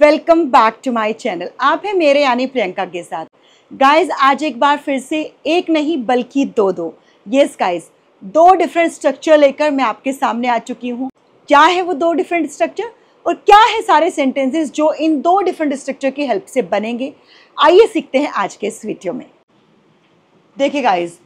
Welcome back to my channel. आप हैं मेरे यानी प्रियंका के साथ। गाइज आज एक बार फिर से एक नहीं बल्कि दो यस गाइज दो डिफरेंट स्ट्रक्चर लेकर मैं आपके सामने आ चुकी हूँ। क्या है वो दो डिफरेंट स्ट्रक्चर और क्या है सारे सेंटेंसेस जो इन दो डिफरेंट स्ट्रक्चर की हेल्प से बनेंगे, आइए सीखते हैं आज के इस वीडियो में। देखिए गाइज,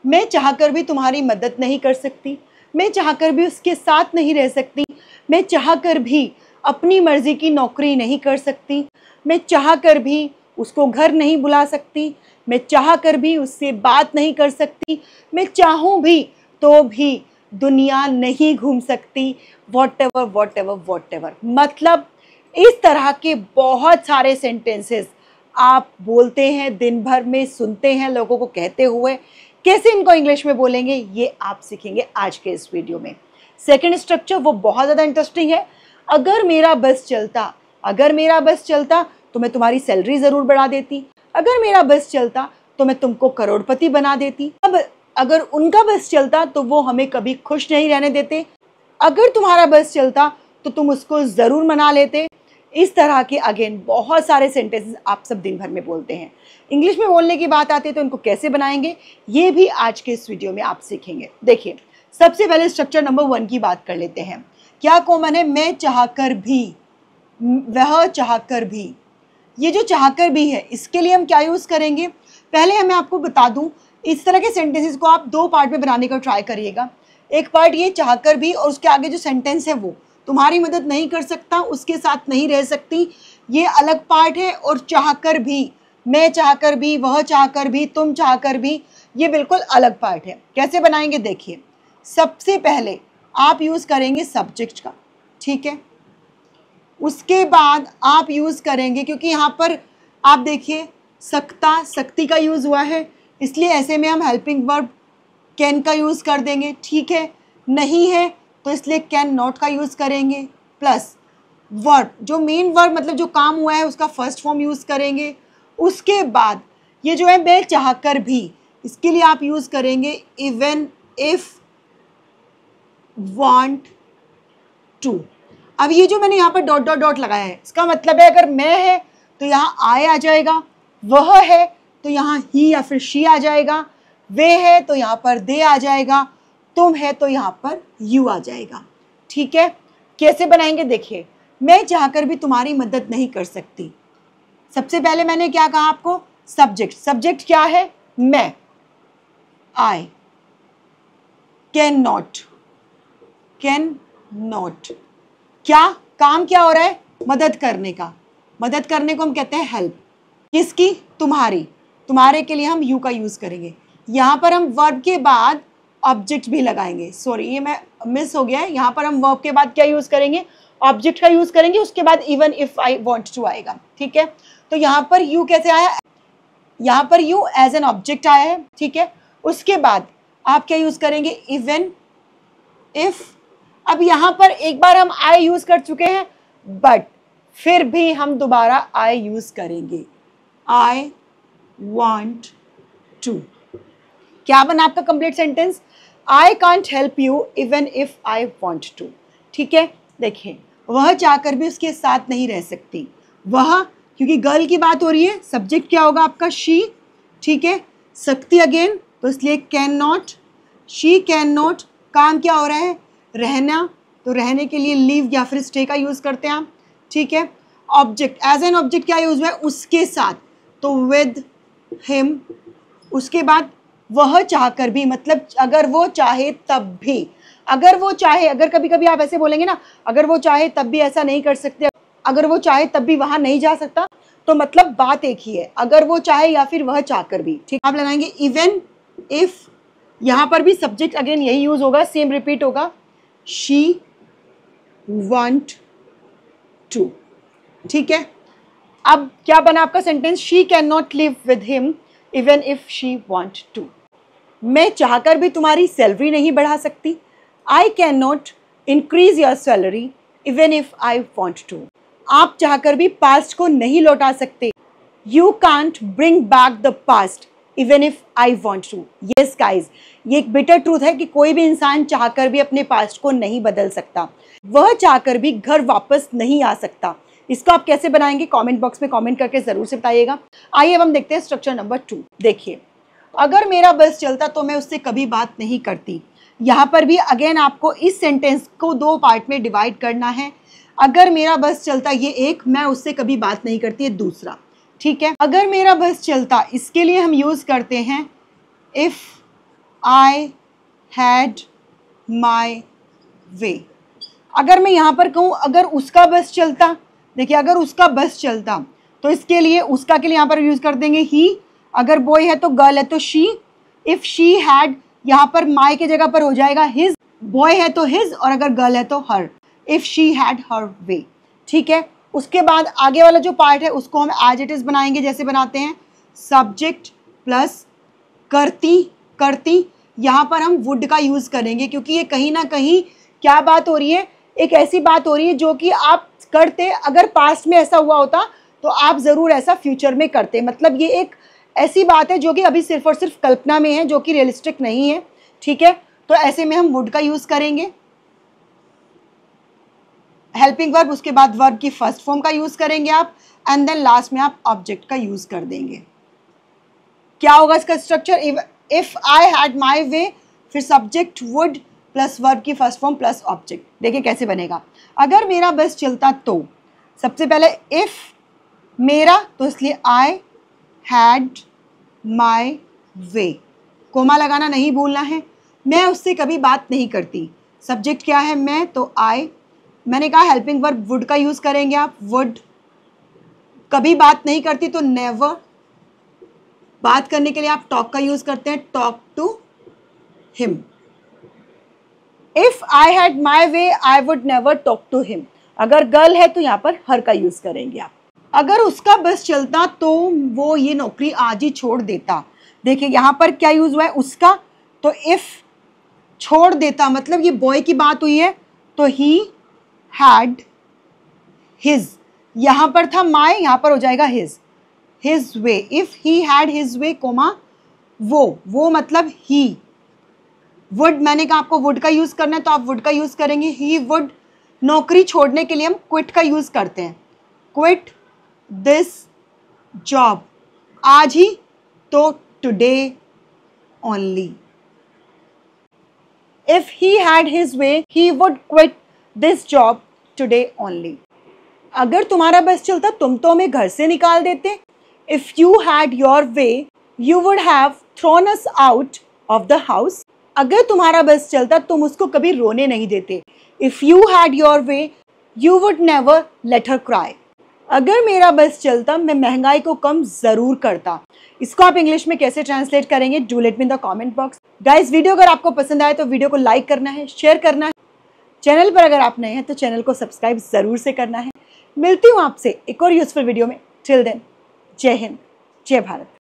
मैं चाहकर भी तुम्हारी मदद नहीं कर सकती, मैं चाहकर भी उसके साथ नहीं रह सकती, मैं चाहकर भी अपनी मर्जी की नौकरी नहीं कर सकती, मैं चाहकर भी उसको घर नहीं बुला सकती, मैं चाहकर भी उससे बात नहीं कर सकती, मैं चाहूँ भी तो भी दुनिया नहीं घूम सकती, वॉट एवर। मतलब इस तरह के बहुत सारे सेंटेंसेस आप बोलते हैं, दिन भर में सुनते हैं लोगों को कहते हुए। कैसे इनको इंग्लिश में बोलेंगे ये आप सीखेंगे आज के इस वीडियो में। सेकंड स्ट्रक्चर वो बहुत ज़्यादा इंटरेस्टिंग है। अगर मेरा बस चलता तो मैं तुम्हारी सैलरी ज़रूर बढ़ा देती, अगर मेरा बस चलता तो मैं तुमको करोड़पति बना देती, अब अगर उनका बस चलता तो वो हमें कभी खुश नहीं रहने देते, अगर तुम्हारा बस चलता तो तुम उसको ज़रूर मना लेते। इस तरह के अगेन बहुत सारे सेंटेंसेस आप सब दिन भर में बोलते हैं। इंग्लिश में बोलने की बात आती है तो इनको कैसे बनाएंगे ये भी आज के इस वीडियो में आप सीखेंगे। देखिए, सबसे पहले स्ट्रक्चर नंबर 1 की बात कर लेते हैं। क्या कॉमन है? मैं चाहकर भी, वह चाहकर भी। ये जो चाहकर भी है इसके लिए हम क्या यूज़ करेंगे, पहले मैं आपको बता दूं। इस तरह के सेंटेंसेस को आप दो पार्ट में बनाने का ट्राई करिएगा। एक पार्ट ये चाहकर भी और उसके आगे जो सेंटेंस है वो तुम्हारी मदद नहीं कर सकता, उसके साथ नहीं रह सकती, ये अलग पार्ट है। और चाहकर भी, मैं चाहकर भी, वह चाहकर भी, तुम चाहकर भी, ये बिल्कुल अलग पार्ट है। कैसे बनाएंगे देखिए। सबसे पहले आप यूज़ करेंगे सब्जेक्ट का, ठीक है। उसके बाद आप यूज़ करेंगे, क्योंकि यहाँ पर आप देखिए सकता, शक्ति का यूज़ हुआ है, इसलिए ऐसे में हम हेल्पिंग वर्ब कैन का यूज़ कर देंगे, ठीक है। नहीं है तो इसलिए कैन नॉट का यूज़ करेंगे, प्लस वर्ब जो मेन वर्ब मतलब जो काम हुआ है उसका फर्स्ट फॉर्म यूज़ करेंगे। उसके बाद ये जो है मैं चाहकर भी, इसके लिए आप यूज़ करेंगे इवन इफ वांट टू। अब ये जो मैंने यहाँ पर डॉट डॉट डॉट लगाया है इसका मतलब है अगर मैं है तो यहाँ आई आ जाएगा, वह है तो यहाँ ही या फिर शी आ जाएगा, वे है तो यहाँ पर दे आ जाएगा, तुम है तो यहाँ पर यू आ जाएगा, ठीक है। कैसे बनाएंगे देखिए। मैं चाहकर भी तुम्हारी मदद नहीं कर सकती। सबसे पहले मैंने क्या कहा आपको, सब्जेक्ट। सब्जेक्ट क्या है? मैं, आई। कैन नॉट, क्या काम क्या हो रहा है? मदद करने का। मदद करने को हम कहते हैं हेल्प। किसकी? तुम्हारी। तुम्हारे के लिए हम यू का यूज़ करेंगे। यहाँ पर हम वर्ब के बाद ऑब्जेक्ट भी लगाएंगे। सॉरी, ये मैं मिस हो गया है। यहाँ पर हम वर्ब के बाद क्या यूज़ करेंगे? ऑब्जेक्ट का यूज़ करेंगे। उसके बाद even if I want to आएगा, ठीक है। तो यहाँ पर यू कैसे आया? यहाँ पर यू एज एन ऑब्जेक्ट आया है, ठीक है। उसके बाद आप क्या यूज़ करेंगे? Even if. अब यहाँ पर एक बार हम आई यूज़ कर चुके हैं, बट फिर भी हम दोबारा आई यूज़ करेंगे। आई वॉन्ट टू। क्या बना आपका complete sentence? I can't help you even if I want to, ठीक है। देखिए, वह चाहकर भी उसके साथ नहीं रह सकती। वह, क्योंकि गर्ल की बात हो रही है, सब्जेक्ट क्या होगा आपका? शी, ठीक है। सकती अगेन तो इसलिए can not, she can not. काम क्या हो रहा है? रहना, तो रहने के लिए लीव या फिर स्टे का यूज़ करते हैं आप, ठीक है। ऑब्जेक्ट, एज एन ऑब्जेक्ट क्या यूज़ हुआ है? उसके साथ, तो विद हिम। उसके बाद वह चाहकर भी, मतलब अगर वो चाहे तब भी। अगर वो चाहे, अगर कभी कभी आप ऐसे बोलेंगे ना, अगर वो चाहे तब भी ऐसा नहीं कर सकते, अगर वो चाहे तब भी वहाँ नहीं जा सकता, तो मतलब बात एक ही है, अगर वो चाहे या फिर वह चाहकर भी, ठीक। आप लगाएंगे इवन इफ। यहाँ पर भी सब्जेक्ट अगेन यही यूज़ होगा, सेम रिपीट होगा, शी वांट टू, ठीक है। अब क्या बना आपका sentence? She can not live with him even if she want to. मैं चाहकर भी तुम्हारी सैलरी नहीं बढ़ा सकती। I can not increase your salary even if I want to. आप चाहकर भी पास्ट को नहीं लौटा सकते। You can't bring back the past even if I want to. Yes guys, ये एक बिटर ट्रूथ है कि कोई भी इंसान चाहकर भी अपने पास्ट को नहीं बदल सकता। वह चाहकर भी घर वापस नहीं आ सकता। इसको आप कैसे बनाएंगे कमेंट बॉक्स में कमेंट करके ज़रूर से बताइएगा। आइए अब हम देखते हैं स्ट्रक्चर नंबर 2। देखिए, अगर मेरा बस चलता तो मैं उससे कभी बात नहीं करती। यहाँ पर भी अगेन आपको इस सेंटेंस को 2 पार्ट में डिवाइड करना है। अगर मेरा बस चलता ये एक, मैं उससे कभी बात नहीं करती, ये दूसरा। ठीक है, अगर मेरा बस चलता, इसके लिए हम यूज़ करते हैं इफ़ आई हैड माई वे। अगर मैं यहाँ पर कहूँ अगर उसका बस चलता, देखिए अगर उसका बस चलता तो इसके लिए उसका के लिए यहाँ पर यूज़ कर देंगे ही। अगर बॉय है तो गर्ल है तो शी। इफ़ शी हैड, यहाँ पर माई के जगह पर हो जाएगा हिज। बॉय है तो हिज और अगर गर्ल है तो हर। इफ़ शी हैड हर वे। ठीक है, उसके बाद आगे वाला जो पार्ट है उसको हम एज इट इज़ बनाएंगे, जैसे बनाते हैं सब्जेक्ट प्लस करती। करती यहाँ पर हम वुड का यूज़ करेंगे, क्योंकि ये कहीं ना कहीं क्या बात हो रही है, एक ऐसी बात हो रही है जो कि आप करते, अगर पास्ट में ऐसा हुआ होता तो आप ज़रूर ऐसा फ्यूचर में करते। मतलब ये एक ऐसी बात है जो कि अभी सिर्फ और सिर्फ कल्पना में है, जो कि रियलिस्टिक नहीं है। ठीक है, तो ऐसे में हम वुड का यूज़ करेंगे। हेल्पिंग वर्ब, उसके बाद वर्ब की फर्स्ट फॉर्म का यूज़ करेंगे आप, एंड देन लास्ट में आप ऑब्जेक्ट का यूज़ कर देंगे। क्या होगा इसका structure? If I had my way, फिर सब्जेक्ट वुड प्लस वर्ब की फर्स्ट फॉर्म प्लस ऑब्जेक्ट। देखिए कैसे बनेगा। अगर मेरा बस चलता तो, सबसे पहले इफ़ मेरा, तो इसलिए आई हैड माई वे, कोमा लगाना नहीं भूलना है। मैं उससे कभी बात नहीं करती, सब्जेक्ट क्या है मैं, तो आई। मैंने कहा हेल्पिंग वर्ब वुड का यूज़ करेंगे आप, वुड। कभी बात नहीं करती तो नेवर। बात करने के लिए आप टॉक का यूज़ करते हैं, talk to him. If I had my way I would never talk to him. अगर गर्ल है तो यहाँ पर हर का यूज़ करेंगे आप। अगर उसका बस चलता तो वो ये नौकरी आज ही छोड़ देता। देखिए यहाँ पर क्या यूज़ हुआ है, उसका। तो इफ़ छोड़ देता मतलब ये बॉय की बात हुई है, तो ही हैड हिज। यहाँ पर था माई, यहाँ पर हो जाएगा his. His way, if he had his way comma वो मतलब ही। वुड, मैंने कहा आपको वुड का यूज़ करना है तो आप वुड का यूज़ करेंगे, ही वुड। नौकरी छोड़ने के लिए हम क्विट का यूज़ करते हैं, क्विट दिस जॉब। आज ही तो today only. If he had his way he would quit this job today only. अगर तुम्हारा बस चलता तुम तो हमें घर से निकाल देते। If you had your way you would have thrown us out of the house. अगर तुम्हारा बस चलता तुम उसको कभी रोने नहीं देते। If you had your way you would never let her cry. अगर मेरा बस चलता मैं महंगाई को कम ज़रूर करता। इसको आप इंग्लिश में कैसे ट्रांसलेट करेंगे, do let me in the comment box. Guys, video अगर आपको पसंद आए तो वीडियो को लाइक करना है, शेयर करना है। चैनल पर अगर आप नए हैं तो चैनल को सब्सक्राइब ज़रूर से करना है। मिलती हूँ आपसे एक और यूज़फुल वीडियो में। टिल देन, जय हिंद, जय भारत।